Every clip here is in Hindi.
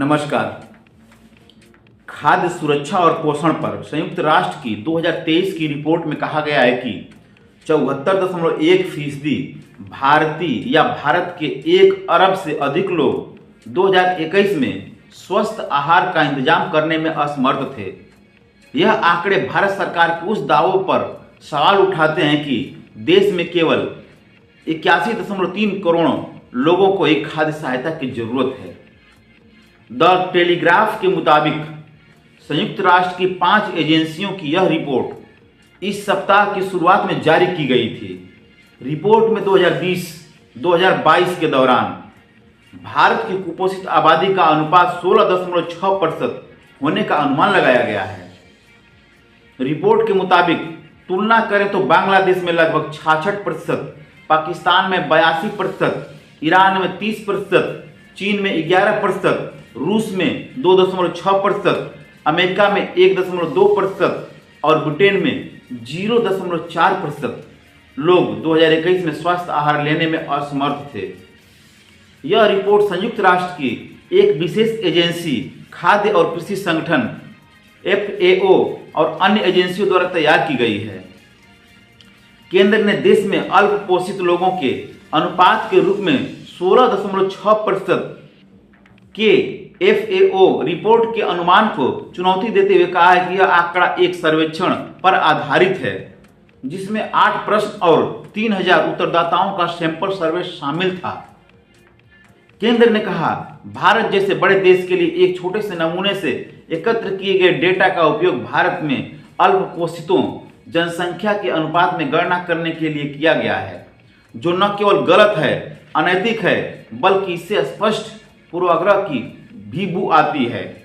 नमस्कार। खाद्य सुरक्षा और पोषण पर संयुक्त राष्ट्र की 2023 की रिपोर्ट में कहा गया है कि 74.1% भारतीय या भारत के 1 अरब से अधिक लोग 2021 में स्वस्थ आहार का इंतजाम करने में असमर्थ थे। यह आंकड़े भारत सरकार के उस दावों पर सवाल उठाते हैं कि देश में केवल 81.3 करोड़ लोगों को एक खाद्य सहायता की जरूरत है। द टेलीग्राफ के मुताबिक संयुक्त राष्ट्र की 5 एजेंसियों की यह रिपोर्ट इस सप्ताह की शुरुआत में जारी की गई थी। रिपोर्ट में 2020-2022 के दौरान भारत की कुपोषित आबादी का अनुपात 16.6% होने का अनुमान लगाया गया है। रिपोर्ट के मुताबिक तुलना करें तो बांग्लादेश में लगभग 66%, पाकिस्तान में 82%, ईरान में 30%, चीन में 11%, रूस में 2.6%, अमेरिका में 1.2% और ब्रिटेन में 0.4% लोग 2021 में स्वस्थ आहार लेने में असमर्थ थे। यह रिपोर्ट संयुक्त राष्ट्र की एक विशेष एजेंसी खाद्य और कृषि संगठन FAO और अन्य एजेंसियों द्वारा तैयार की गई है। केंद्र ने देश में अल्प पोषित लोगों के अनुपात के रूप में 16.6% के FAO रिपोर्ट के अनुमान को चुनौती देते हुए कहा है कि यह आंकड़ा एक सर्वेक्षण पर आधारित है जिसमें 8 प्रश्न और 3000 उत्तरदाताओं का सैंपल सर्वे शामिल था। केंद्र ने कहा, भारत जैसे बड़े देश के लिए एक छोटे से नमूने से एकत्र किए गए डेटा का उपयोग भारत में अल्प पोषितों जनसंख्या के अनुपात में गणना करने के लिए किया गया है, जो न केवल गलत है, अनैतिक है, बल्कि इससे स्पष्ट पूर्वाग्रह की भी बू आती है।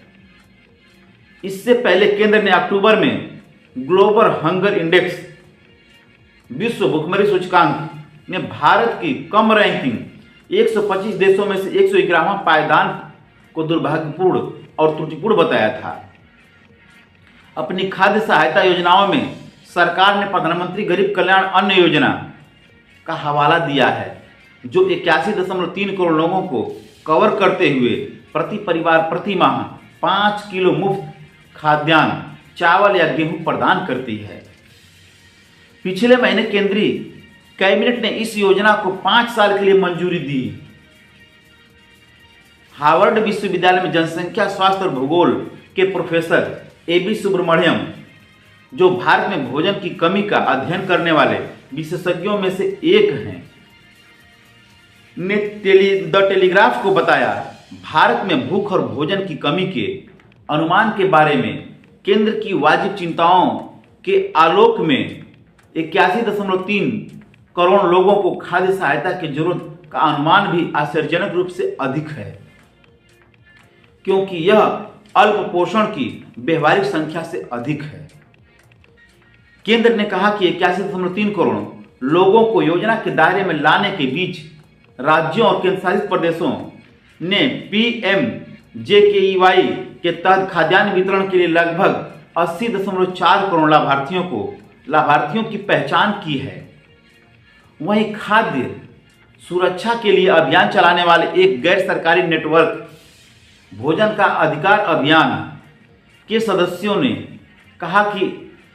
इससे पहले केंद्र ने अक्टूबर में ग्लोबल हंगर इंडेक्स विश्व भुखमरी सूचकांक में भारत की कम रैंकिंग 125 देशों में से 111वां पायदान को दुर्भाग्यपूर्ण और त्रुटिपूर्ण बताया था। अपनी खाद्य सहायता योजनाओं में सरकार ने प्रधानमंत्री गरीब कल्याण अन्न योजना का हवाला दिया है, जो 81.3 करोड़ लोगों को कवर करते हुए प्रति परिवार प्रति माह 5 किलो मुफ्त खाद्यान्न, चावल या गेहूं प्रदान करती है। पिछले महीने केंद्रीय कैबिनेट ने इस योजना को 5 साल के लिए मंजूरी दी। हार्वर्ड विश्वविद्यालय में जनसंख्या स्वास्थ्य और भूगोल के प्रोफेसर AB सुब्रमण्यम, जो भारत में भोजन की कमी का अध्ययन करने वाले विशेषज्ञों में से एक हैं, ने द टेलीग्राफ को बताया, भारत में भूख और भोजन की कमी के अनुमान के बारे में केंद्र की वाजिब चिंताओं के आलोक में 81.3 करोड़ लोगों को खाद्य सहायता की जरूरत का अनुमान भी आश्चर्यजनक रूप से अधिक है, क्योंकि यह अल्प पोषण की व्यवहारिक संख्या से अधिक है। केंद्र ने कहा कि 81.3 करोड़ लोगों को योजना के दायरे में लाने के बीच राज्यों और केंद्रशासित प्रदेशों ने PMJKEY के तहत खाद्यान्न वितरण के लिए लगभग 80.4 करोड़ लाभार्थियों की पहचान की है। वहीं खाद्य सुरक्षा के लिए अभियान चलाने वाले एक गैर सरकारी नेटवर्क भोजन का अधिकार अभियान के सदस्यों ने कहा कि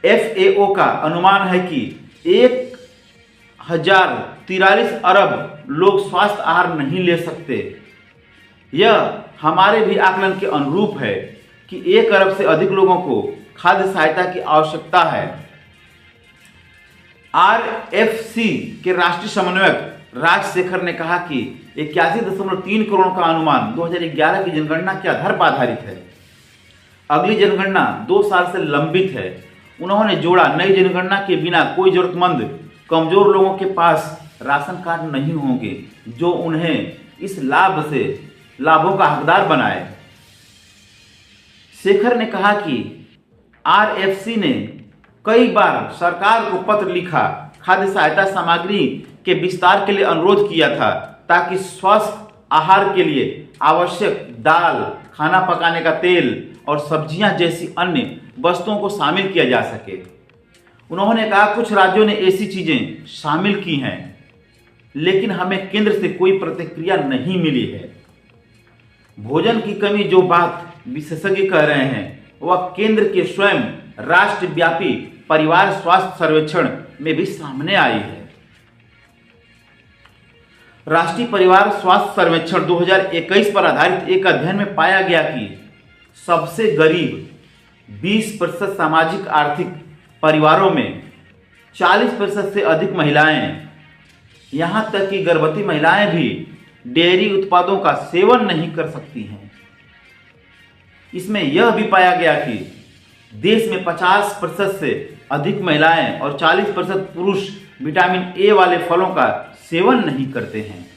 FAO का अनुमान है कि 1043 अरब लोग स्वास्थ्य आहार नहीं ले सकते। यह हमारे भी आकलन के अनुरूप है कि 1 अरब से अधिक लोगों को खाद्य सहायता की आवश्यकता है। RFC के राष्ट्रीय समन्वयक राजशेखर ने कहा कि 81.3 करोड़ का अनुमान 2011 की जनगणना के आधार पर आधारित है। अगली जनगणना 2 साल से लंबित है। उन्होंने जोड़ा, नई जनगणना के बिना कोई जरूरतमंद कमजोर लोगों के पास राशन कार्ड नहीं होंगे, जो उन्हें इस लाभों का हकदार बनाए। शेखर ने कहा कि RFC ने कई बार सरकार को पत्र लिखा, खाद्य सहायता सामग्री के विस्तार के लिए अनुरोध किया था, ताकि स्वस्थ आहार के लिए आवश्यक दाल, खाना पकाने का तेल और सब्जियां जैसी अन्य वस्तुओं को शामिल किया जा सके। उन्होंने कहा, कुछ राज्यों ने ऐसी चीजें शामिल की हैं, लेकिन हमें केंद्र से कोई प्रतिक्रिया नहीं मिली है। भोजन की कमी जो बात विशेषज्ञ कह रहे हैं वह केंद्र के स्वयं राष्ट्रव्यापी परिवार स्वास्थ्य सर्वेक्षण में भी सामने आई है। राष्ट्रीय परिवार स्वास्थ्य सर्वेक्षण 2021 पर आधारित एक अध्ययन में पाया गया कि सबसे गरीब 20% सामाजिक आर्थिक परिवारों में 40% से अधिक महिलाएं, यहां तक कि गर्भवती महिलाएं भी डेयरी उत्पादों का सेवन नहीं कर सकती हैं। इसमें यह भी पाया गया कि देश में 50% से अधिक महिलाएं और 40% पुरुष विटामिन ए वाले फलों का सेवन नहीं करते हैं।